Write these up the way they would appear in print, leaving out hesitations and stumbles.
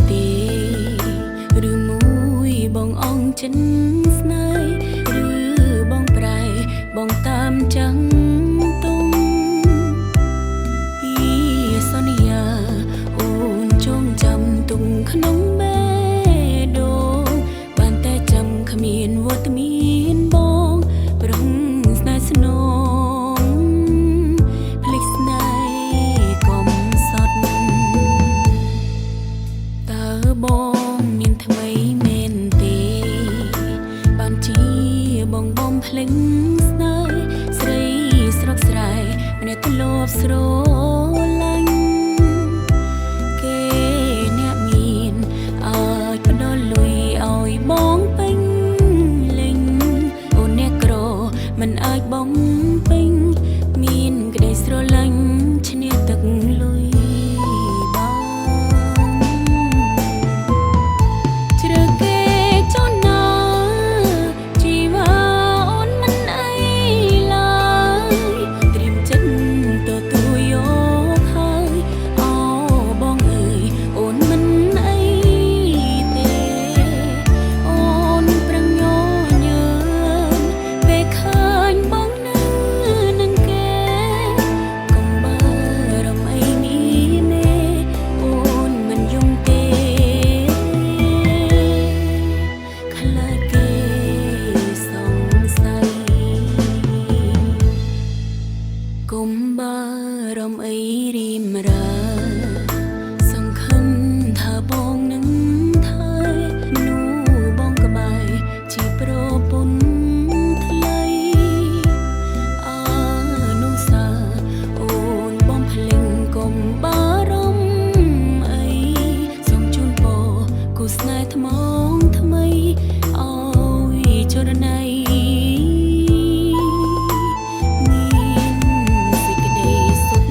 ទេឬមួយបងអងចិនស្នេហ៍ឬបងប្រែបងតាមចាំងទុំពីសន្យាអូនចងចាំទុំក្នុងបេះដូងបានតែចាំគ្មានវត្តមានបងប្រឹងស្នេហ៍ស្នងភ្លេចស្នេហ៍កុំសត់តើបងមានថ្មីមែនទេបានជាបងបំភ្លេងស្នេហ៍ស្រីស្រកស្រែម្នាក់ទលាប់ស្រឡាញ់គេអ្នកមានអាចផ្ដល់លុយឲ្យបងពេញលេងអូនអ្នកក្រមិនអាចបំពេញមានក្តីស្រឡាញ់ឈ្នះទឹកលុយជ្រើគេចនណាជីវ៉ាអូនមិនអីឡើយត្រៀមចិត្តទទួលយកហើយអូបងអើយអូនមិនអីទេអូនប្រឹងញញើនពេលឃើញបងនៅនឹងគេកុំបារម្ភអីនេះមេអូនមិនយំទេខ្លាចគេសង្ស័យកុំបារម្ភអីរីមរាសង្ឃឹមថាបងនឹងថែមនុស្សបងក្បែរជាប្រពន្ធថ្លៃអនុសាអូនបងភ្លេងកុំបារម្ភអីសូមជូនពរគូស្នេហ៍ថ្មងថ្មីឲ្យចរណៃមានសេចក្តីសុខ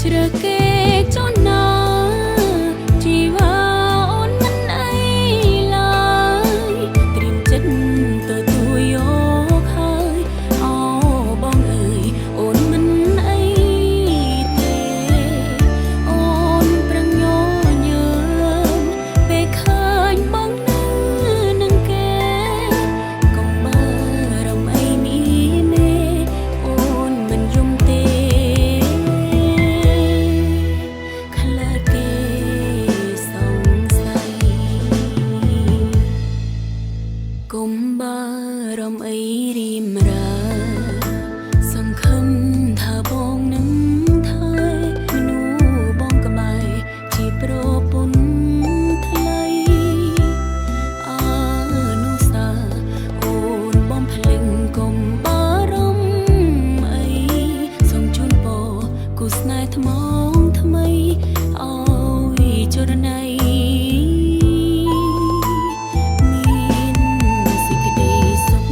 ជ្រើគេចនណាជីវ៉ាអូនមិនអីឡើយត្រៀមចិត្តទទួលយកហើយអូបងអើយអូនមិនអីទេអូនប្រឹងញញើនពេលឃើញបងនៅនឹងគេកុំបារម្ភអីនេះមេអូនមិនយំទេខ្លាចគេសង្ស័យកុំបារម្ភអីរីមរាសង្ឃឹមថាបងនឹងថែមនុស្សបងក្បែរជាប្រពន្ធថ្លៃអនុសាអូនបងភ្លេងកុំបារម្ភអីសូមជូនពរគូស្នេហ៍ថ្មងថ្មីឲ្យចរណៃមានសេចក្តីសុខ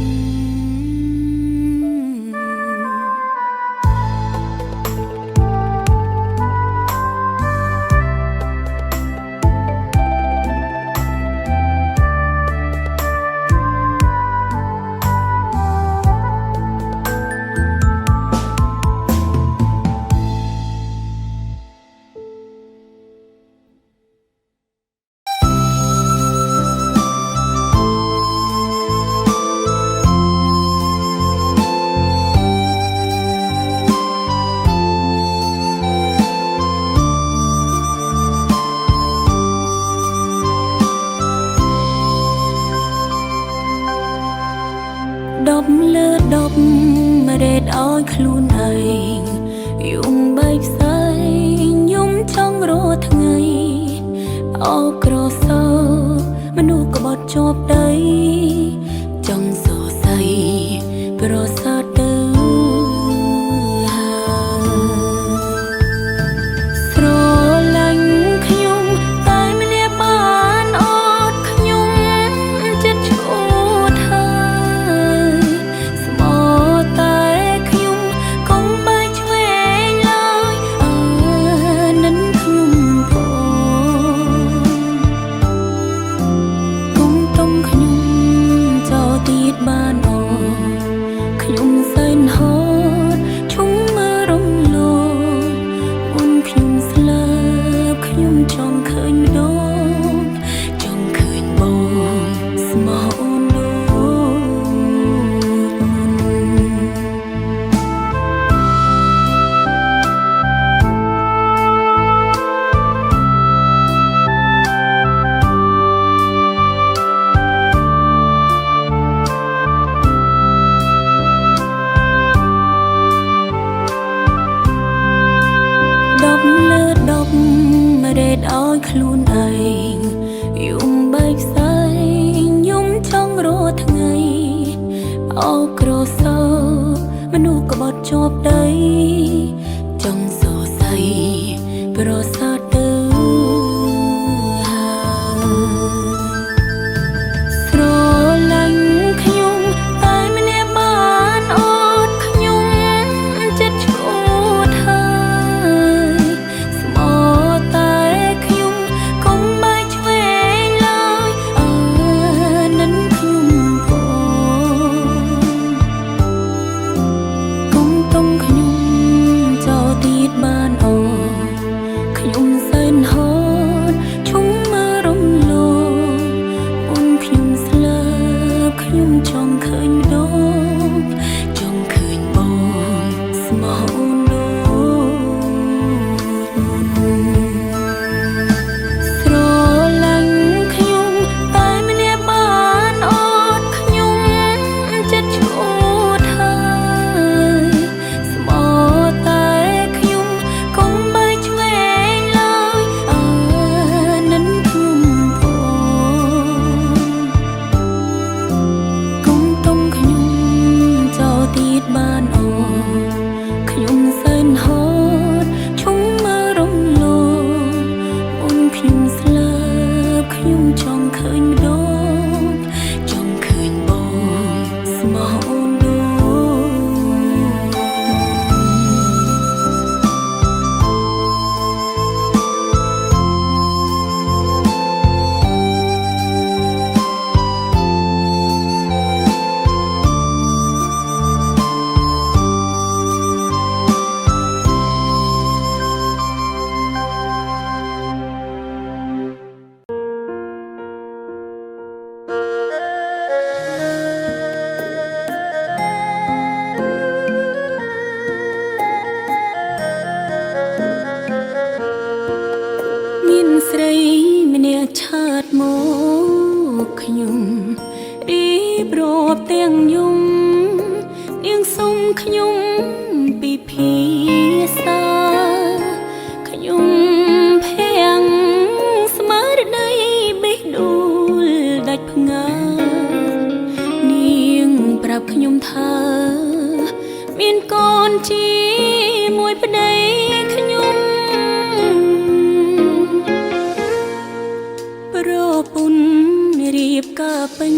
ដប់លើដប់រេតឲ្យខ្លួនឯងយំបែកផ្សែងយំចង់រស់ថ្ងៃអោក្រសោមនុស្សក្បត់ជាប់ដីចង់សរសៃប្រសើរទៅហើយស្រឡាញ់ខ្ញុំតែម្នាក់ ខ្លួនឯងយំបែកផ្សែងយំចង់រកថ្ងៃអោក្រសោមនុស្សក្បត់ជាប់ដីចង់សរសៃប្រសើរទៅស្រឡាញ់ខ្ញុំតែម្នាក់បានអត់ខ្ញុំចិត្តឈួតហើយស្មោតែខ្ញុំកុំបែកឆ្វេងឡើយនឹងខ្ញុំកុំទុំខ្ញុំចោលទៀតបានអខ្ញុំសែនហត់ឈុំមករំលងអូនខ្ញុំស្លាប់ខ្ញុំចង់ឃើញម្ដងចង់ឃើញបងស្មោអូនស្រឡាញ់ខ្ញុំតែម្នាក់បានអត់ខ្ញុំចិត្តឈួតហើយស្មោតែខ្ញុំកុំបែកឆ្វេងឡើយនឹងខ្ញុំកុំទុំខ្ញុំចោលទៀតបានអខ្ញុំសែនហត់ឈុំមករំលងអូនខ្ញុំស្លាប់ខ្ញុំចង់ឃើញម្ដងចង់ឃើញបងស្មោអូនមានស្រីម្នាក់ឆាតមកខ្ញុំរៀបរាប់ទាំងយំនាងសុំខ្ញុំពិភាក្សាខ្ញុំភាំងស្មារតីបេះដូលដាច់ផ្ងានាងប្រាប់ខ្ញុំថាមានកូនជាមួយប្តីខ្ញុំប្រពន្ធរៀបការពេញ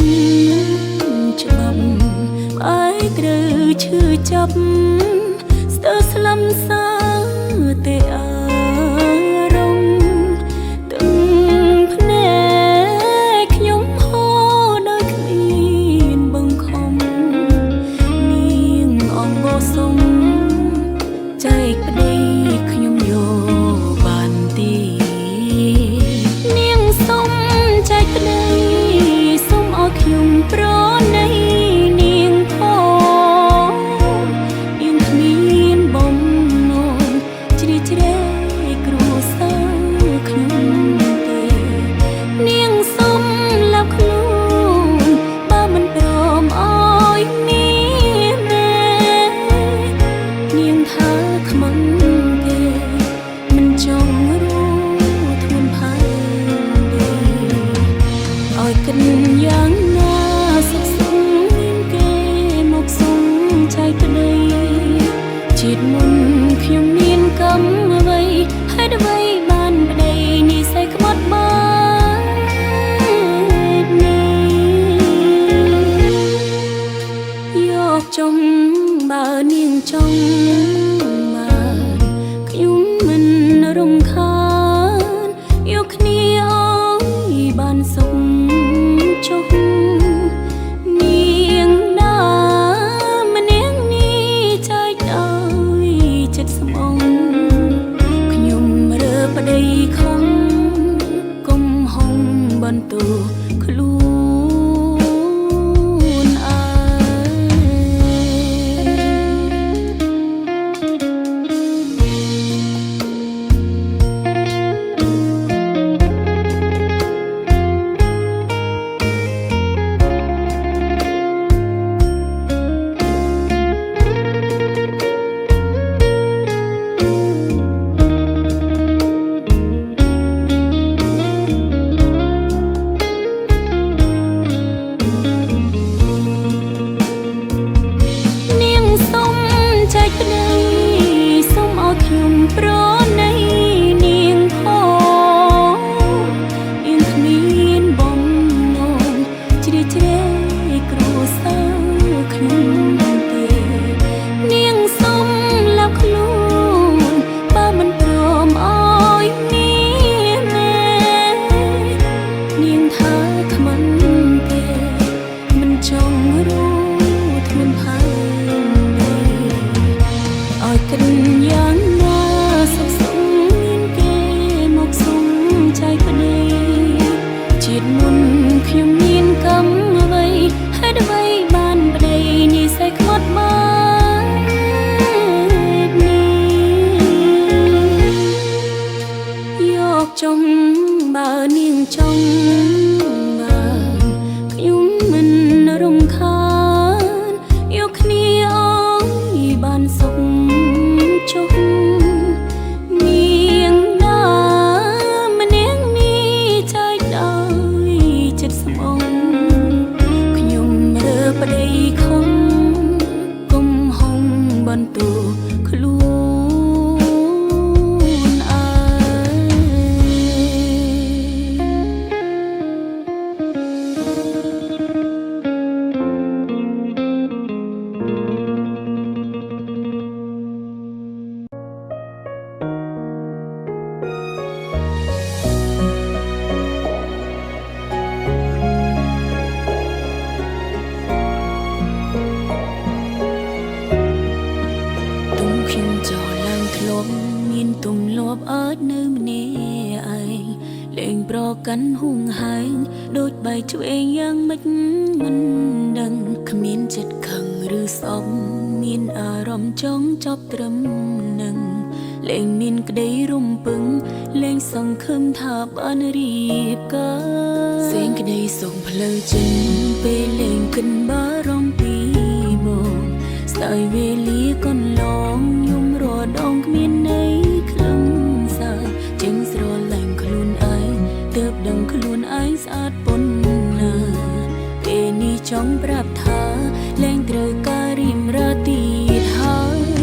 ច្បាប់បែកត្រូវឈឺចាប់ស្ទើរស្លំសាតែអារម្មណ៍ទាំងភ្នែកខ្ញុំហូរដោយគ្មានបង្ខំនាងអង្គបសុំចែកប្តីខ្ញុំយកបានទីនាងសុំចែកប្តីសុំឲ្យខ្ញុំប្រណីនាងផងនាងគ្មានបំណងជ្រៀតជ្រែកគ្រួសារខ្ញុំទេនាងសុំលាប់ខ្លួនបើមិនព្រមឲ្យមានទេនាងថាខ្មាំងទេមិនចង់รู้ធ្ងន់ផានទេឲ្យគិតយ៉ាងណាសុខសុខមានគេមកសុំចែកប្តីជាតិមុនខ្ញុំមានកម្មអ្វីហេតុអ្វីបានប្តីនិស្ស័យក្បត់បាននេះយកចុងបើនាងចង់បានខ្ញុំមិនរំខានយកគ្នាឲ្យបានសុខចុះនាងណាម្នាក់នេះចែកដោយចិត្តស្មងខ្ញុំរើប្តីខំកុំហុំបន្ទោខ្លួនឯង គ ចង់បានខ្ញុំមិនរំខានយកគ្នាអងបានសុខចុះមានណាម្នាក់នេះចែកដោយចិត្តស្មងខ្ញុំរើប្តីខំគុំហុំបន្ទូខ្លួនខ្ញុំចោលឡើងធ្លាប់មានទំលាប់អើតនៅម្នាក់ឯងលេងប្រកាន់ហួងហែងដូចបែកឆ្វេងយ៉ាងម៉េចមិនដឹងគ្មានចិត្តខឹងឬសោកមានអារម្មណ៍ចង់ចប់ត្រឹមនឹងលេងមានក្តីរំពឹងលេងសង្ឃឹមថាបានរៀបការសេងក្តីសុខផ្លូវចិត្តពេលលេងគិនបារម្ភពីមកស្ដាយវេលាកន្លងខ្ញុំរដងគ្មានន័យខ្លឹមសារចេញស្រឡាញ់ខ្លួនឯងទើបដឹងខ្លួនឯងស្អាតប៉ុណ្ណាពេលនេះចង់ប្រាប់ថាលែងត្រូវការរៀមរាទៀតហើយ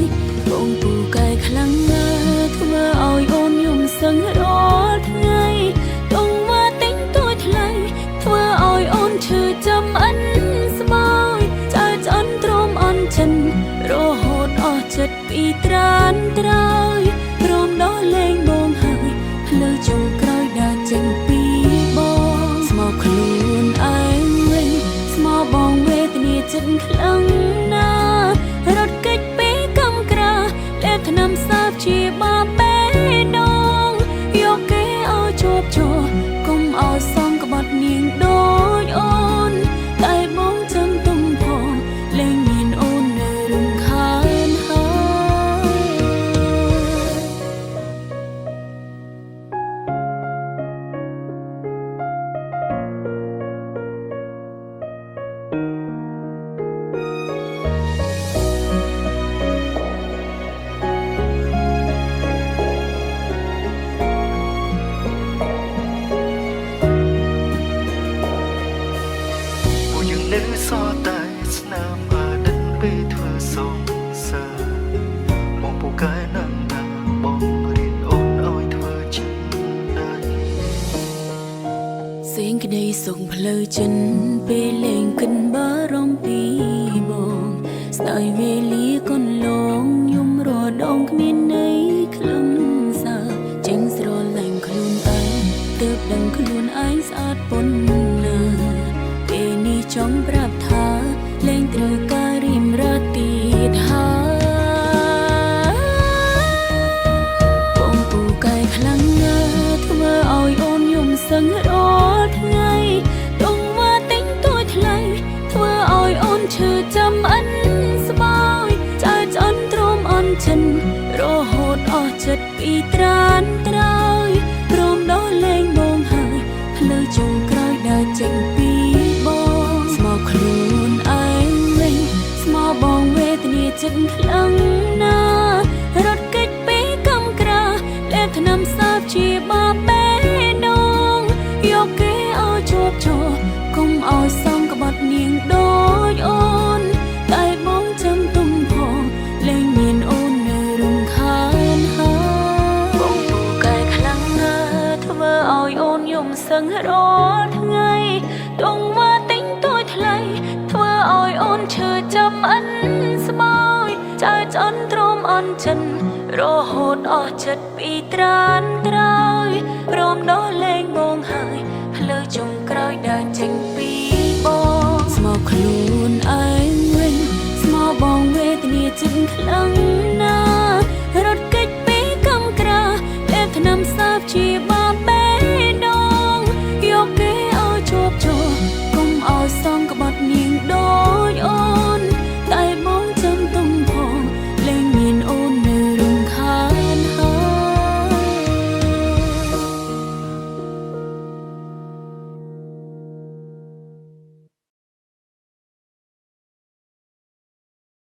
បងពូកែខ្លាំងណាស់ធ្វើឲ្យអូនយំសឹងរាល់ថ្ងៃតងមកទិញទួយថ្លៃធ្វើឲ្យអូនឈឺចាំអិនស្បើយចាចអន់ទ្រាំអន់ចិនរហូតអស់ចិត្តពីត្រានត្រើយព្រមដល់លែងបងហើយផ្លូវចុងក្រោយដើរចេញពីបងស្មោកខ្លួនឯងវិញស្មោកបងវេទនាចិត្តខ្លាំងណាស់រត់គេចពីកំក្រាលែកថ្នាំសាបជាបាបេដងយកគេឲ្យជាប់ជាប់កុំឲ្យសំក្បត់នាងដូចអូនតែបងចាំទុំផងលែងមានអូននៅរំខានហើយនៅសតែស្នាមអាណិតពេលធ្វើសងសើមកពូកែនឹងណាបងរៀនអូនឲ្យធ្វើចិត្តដែរសេងក្តីសុខផ្លូវចិត្តពេលលេងគិនបារម្ភពីបងស្ដាយវេលាកន្លងខ្ញុំរដងគ្មានន័យខ្លឹមសារចេញស្រឡាញ់ខ្លួនឯងទើបដឹងខ្លួនឯងស្អាតប៉ុណ្ណាពេលនេះចង់ប្រាប់ថាលែងត្រូវការរៀមរាទៀតហើយបងពូកែខ្លាំងណាស់ធ្វើឲ្យអូនយំសឹងរាល់ថ្ងៃដងមកទិញទួយថ្លៃធ្វើឲ្យអូនឈឺចាំអិនស្បើយចាចអន់ទ្រាំអន់ចិនរហូតអស់ចិត្តពីត្រានត្រើយព្រមដល់លែងបងហើយផ្លូវចុងក្រោយដើរចេញពីបងស្មោកខ្លួនឯងវិញស្មោកបងវេទនាចិត្តខ្លាំងណាស់រត់គេចពីកំក្រាលែកថ្នាំសាបជាបាបេដងយកគេឲ្យជាប់ជាប់កុំឲ្យសំក្បត់នាងដូចអូនតែបងចាំទុំផងលែងមានអូននៅរំខានហើយបងពូកែខ្លាំងណាស់ធ្វើឲ្យអូនយំសឹងរាល់ថ្ងៃដងមកទិញទួយថ្លៃធ្វើឲ្យអូនឈឺចាំអិនស្បើយចាចអន់ទ្រាំអន់ចិនរហូតអស់ចិត្តពីត្រានត្រើយព្រមដល់លែងបងហើយផ្លូវចុងក្រោយដើរចេញពីបងស្មោកខ្លួនឯងវិញស្មោកបងវេទនាចិត្តខ្លាំង